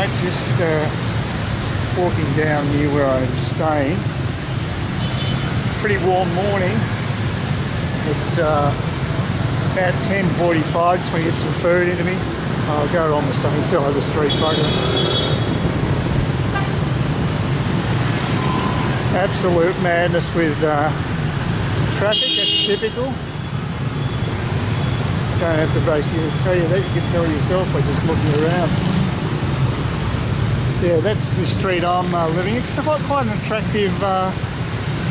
tonight, just walking down near where I'm staying. Pretty warm morning. It's about 10:45, just want to get some food into me. I'll go on the sunny side of the street, bugger. Absolute madness with traffic, that's typical. Don't have to basically tell you that, you can tell yourself by just looking around. Yeah, that's the street I'm living. It's quite an attractive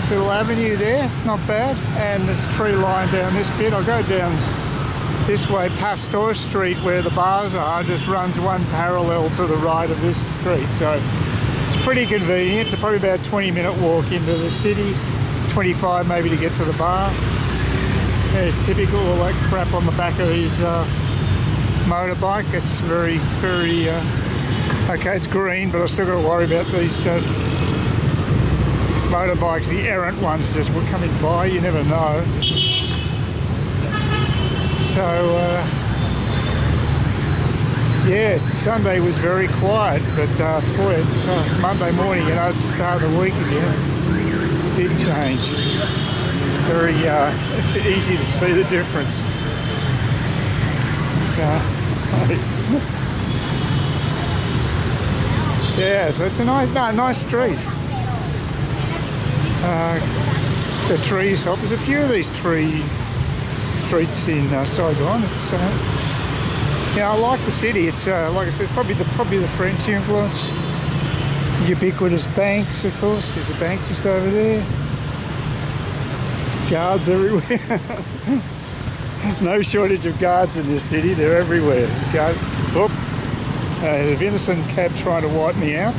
little avenue there, not bad. And there's a tree line down this bit. I'll go down this way past Store Street where the bars are, just runs one parallel to the right of this street. So it's pretty convenient. It's probably about a 20-minute walk into the city, 25 maybe to get to the bar. There's typical all that crap on the back of his motorbike. It's very, very, okay, it's green, but I've still got to worry about these motorbikes, the errant ones just were coming by, you never know. So, yeah, Sunday was very quiet, but boy, it's Monday morning, you know, it's the start of the week again. Big change. Very easy to see the difference. Yeah, so it's a nice street. The trees help. There's a few of these streets in Saigon. It's yeah, I like the city. It's like I said, probably the French influence. Ubiquitous banks, of course. There's a bank just over there. Guards everywhere. No shortage of guards in this city. They're everywhere. There's a innocent cab trying to wipe me out.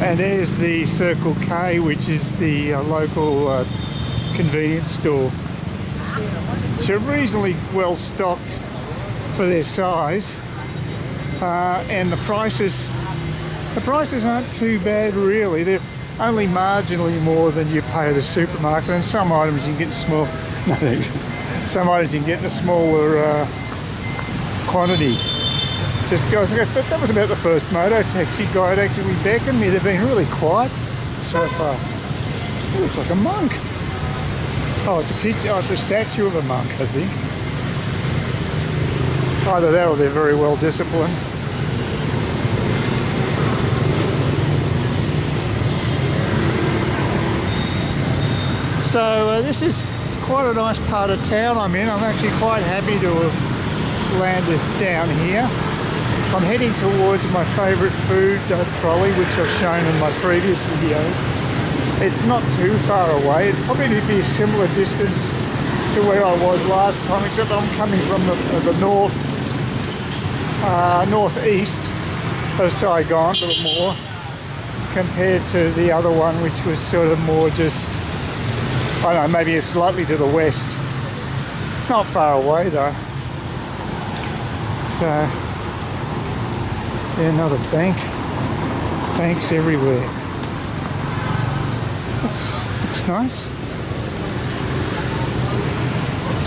And there's the Circle K, which is the local convenience store. It's reasonably well stocked for their size, and the prices aren't too bad really. They're only marginally more than you pay at a supermarket, and some items you can get small. No thanks. Some items you can get in a smaller quantity. Just guys, that was about the first moto taxi guy that actually beckoned me. They've been really quiet so far. It looks like a monk. Oh, it's a picture. Oh, it's a statue of a monk, I think. Either that or they're very well disciplined. So this is quite a nice part of town I'm in. I'm actually quite happy to have landed down here. I'm heading towards my favourite food trolley, which I've shown in my previous video. It's not too far away. It'd probably be a similar distance to where I was last time, except I'm coming from the northeast of Saigon, a little more, compared to the other one, which was sort of more just, I don't know, maybe it's slightly to the west. Not far away though. So, yeah, another bank. Banks everywhere. Looks nice.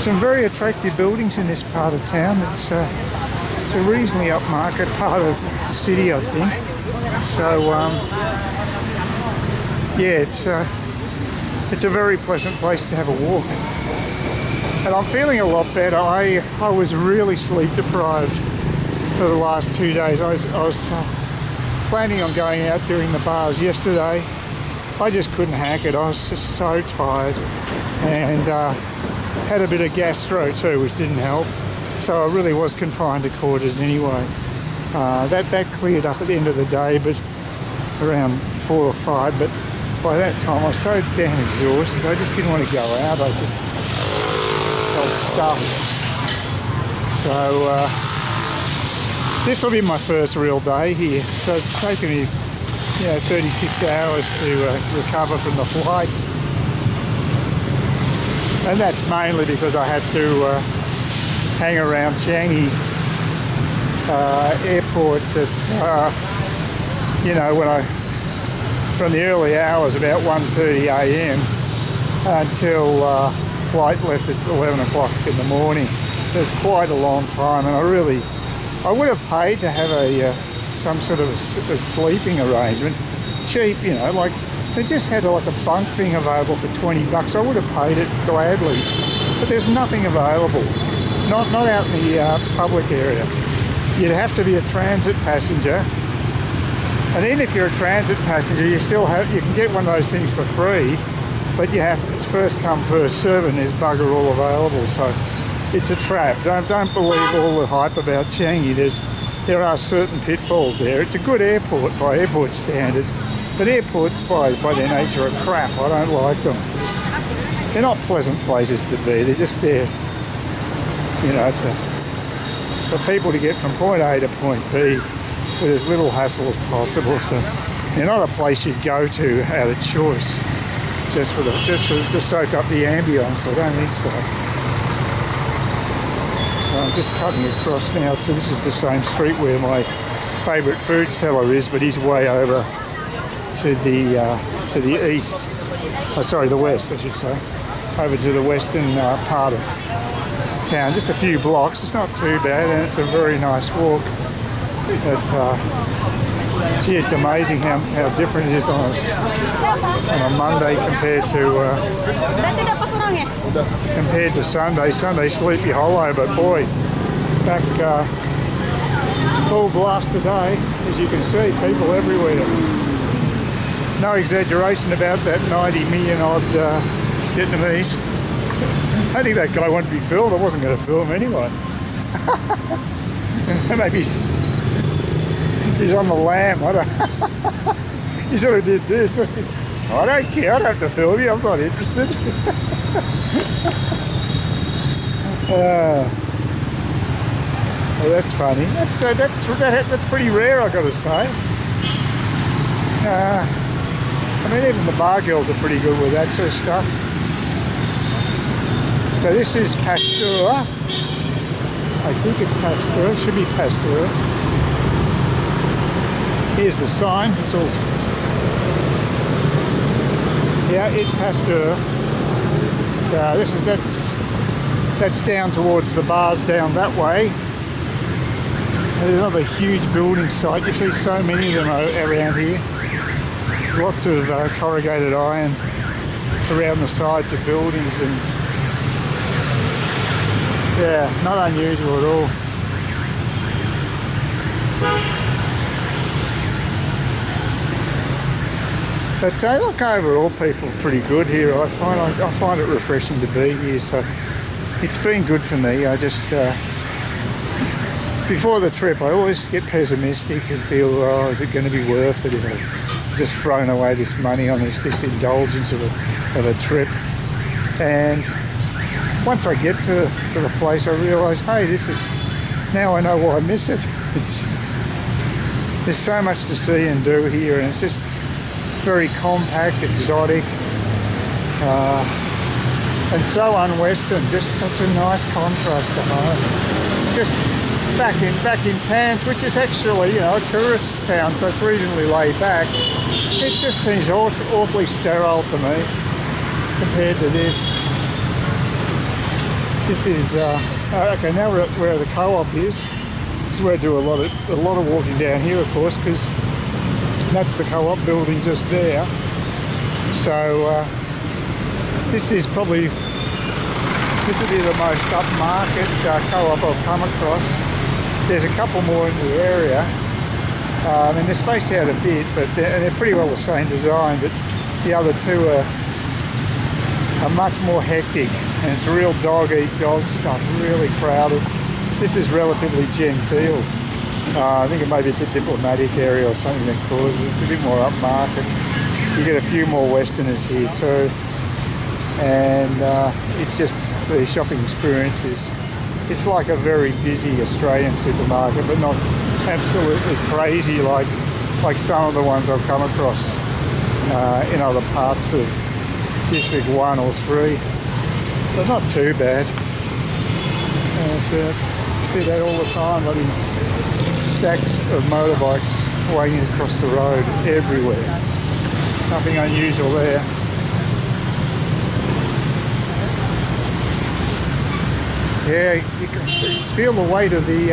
Some very attractive buildings in this part of town. It's a reasonably upmarket part of the city, I think. So, yeah, it's a very pleasant place to have a walk. And I'm feeling a lot better. I was really sleep deprived for the last 2 days. I was planning on going out doing the bars yesterday. I just couldn't hack it. I was just so tired, and had a bit of gastro too, which didn't help. So I really was confined to quarters anyway. That cleared up at the end of the day, but around 4 or 5. But by that time I was so damn exhausted, I just didn't want to go out. I was stuffed. So this will be my first real day here. So it's taken me 36 hours to recover from the flight. And that's mainly because I had to hang around Changi airport at, from the early hours, about 1:30 a.m. until flight left at 11 o'clock in the morning. So it's quite a long time, and I really I would have paid to have a some sort of a sleeping arrangement. Cheap, you know, like they just had like a bunk thing available for $20. I would have paid it gladly, but there's nothing available. Not out in the public area. You'd have to be a transit passenger, and even if you're a transit passenger, you can get one of those things for free, but it's first come first serve, and there's bugger all available. So it's a trap. Don't believe all the hype about Changi. There are certain pitfalls there. It's a good airport by airport standards, but airports by their nature are crap. I don't like them. They're not pleasant places to be. They're just there, you know, for people to get from point A to point B with as little hassle as possible. So they're not a place you'd go to out of choice, just to soak up the ambience. I don't think so. So I'm just cutting across now. So this is the same street where my favourite food seller is, but he's way over to the east. Oh, sorry, the west, I should say. Over to the western part of town. Just a few blocks. It's not too bad, and it's a very nice walk. But gee, it's amazing how different it is on a Monday compared to Sunday. Sunday Sleepy Hollow, but boy, back full blast today. As you can see, people everywhere. No exaggeration about that 90 million odd Vietnamese. I think that guy wanted to be filmed. I wasn't going to film anyway. Maybe he's on the lam. I don't. He sort of did this. I don't care. I don't have to film you. I'm not interested. Well, that's funny. That's pretty rare, I got to say. I mean, even the bar girls are pretty good with that sort of stuff. So this is Pasteur. I think it's Pasteur. It should be Pasteur. Here's the sign. It's all. Yeah, it's Pasteur. So that's down towards the bars down that way. There's another huge building site. You see so many of them around here. Lots of corrugated iron around the sides of buildings, and yeah, not unusual at all. But look, overall, people are pretty good here. I find it refreshing to be here. So it's been good for me. I just before the trip, I always get pessimistic and feel, oh, is it going to be worth it if I've just thrown away this money on this indulgence of a trip? And once I get to the place, I realise, hey, now I know why I miss it. There's so much to see and do here, and it's just very compact, exotic, and so un-Western. Just such a nice contrast to home. Just back in Cairns, which is actually, you know, a tourist town, so it's reasonably laid back. It just seems awfully sterile to me compared to this. This is okay. Now we're where the co-op is. This is where I do a lot of walking down here, of course, because that's the co-op building just there. So this will be the most upmarket co-op I've come across. There's a couple more in the area. I mean, they're spaced out a bit, but they're pretty well the same design, but the other two are much more hectic, and it's real dog-eat-dog stuff, really crowded. This is relatively genteel. I think maybe it's a diplomatic area or something that causes it. It's a bit more upmarket. You get a few more Westerners here too, and it's just the shopping experience it's like a very busy Australian supermarket, but not absolutely crazy like some of the ones I've come across in other parts of District 1 or 3, but not too bad. So you see that all the time, bloody stacks of motorbikes waiting across the road everywhere. Nothing unusual there. Yeah, you can feel the weight of the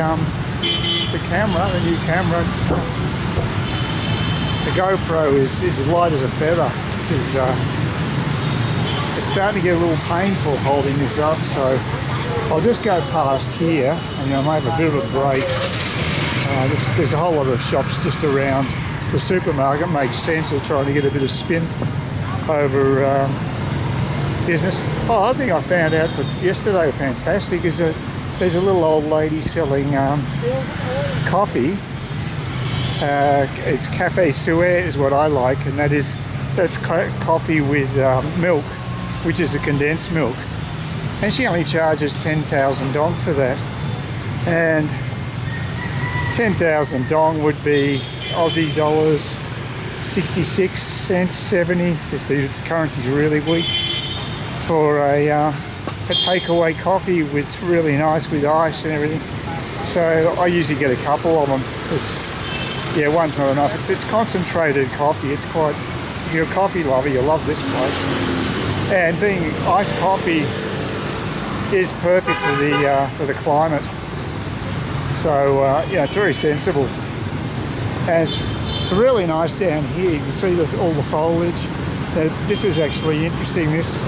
the camera, the new camera. The GoPro is as light as a feather. It's starting to get a little painful holding this up, so I'll just go past here and I might have a bit of a break. There's a whole lot of shops just around the supermarket. Makes sense of trying to get a bit of spin over business. Oh, I think I found out yesterday, fantastic, is there's a little old lady selling coffee. It's Cafe Suet is what I like, and that's coffee with milk, which is a condensed milk. And she only charges 10,000 dong for that. And 10,000 dong would be Aussie dollars 66 cents, 70, if the currency's really weak, for a takeaway coffee with really nice with ice and everything. So I usually get a couple of them. Yeah, one's not enough. It's concentrated coffee. It's quite, if you're a coffee lover, you'll love this place. And being iced coffee is perfect for the climate. So yeah, it's very sensible. And it's really nice down here. You can see all the foliage. This is actually interesting. This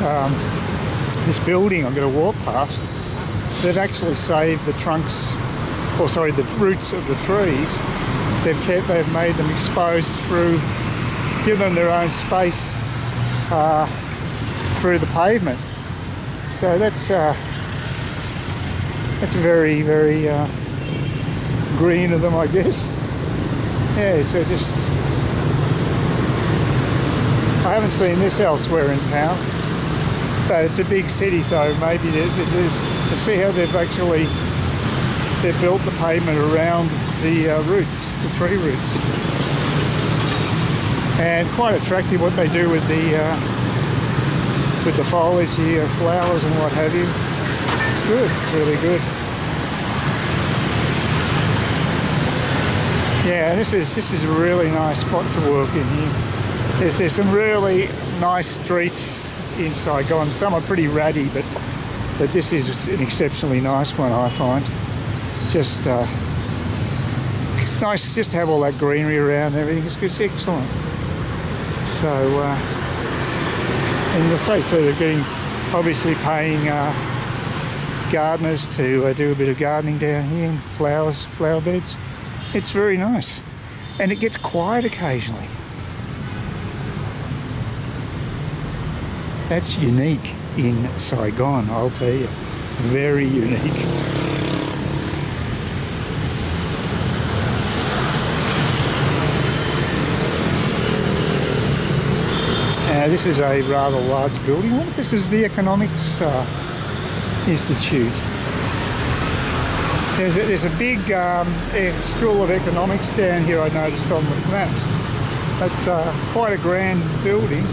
building I'm going to walk past, they've actually saved the trunks, or sorry, the roots of the trees. They've made them exposed through, give them their own space through the pavement. So that's very, very green of them, I guess. Yeah, so I haven't seen this elsewhere in town, but it's a big city, so maybe to see how they've built the pavement around the roots, the tree roots. And quite attractive what they do with the foliage here, flowers and what have you. It's good, it's really good. Yeah, this is a really nice spot to work in here. There's some really nice streets in Saigon. Some are pretty ratty, but this is an exceptionally nice one, I find. Just it's nice just to have all that greenery around and everything. It's excellent. So and so they're getting, obviously paying gardeners to do a bit of gardening down here, and flower beds. It's very nice, and it gets quiet occasionally. That's unique in Saigon, I'll tell you. Very unique. This is a rather large building. I wonder if this is the Economics Institute. There's a big School of Economics down here, I noticed on the map. That's quite a grand building.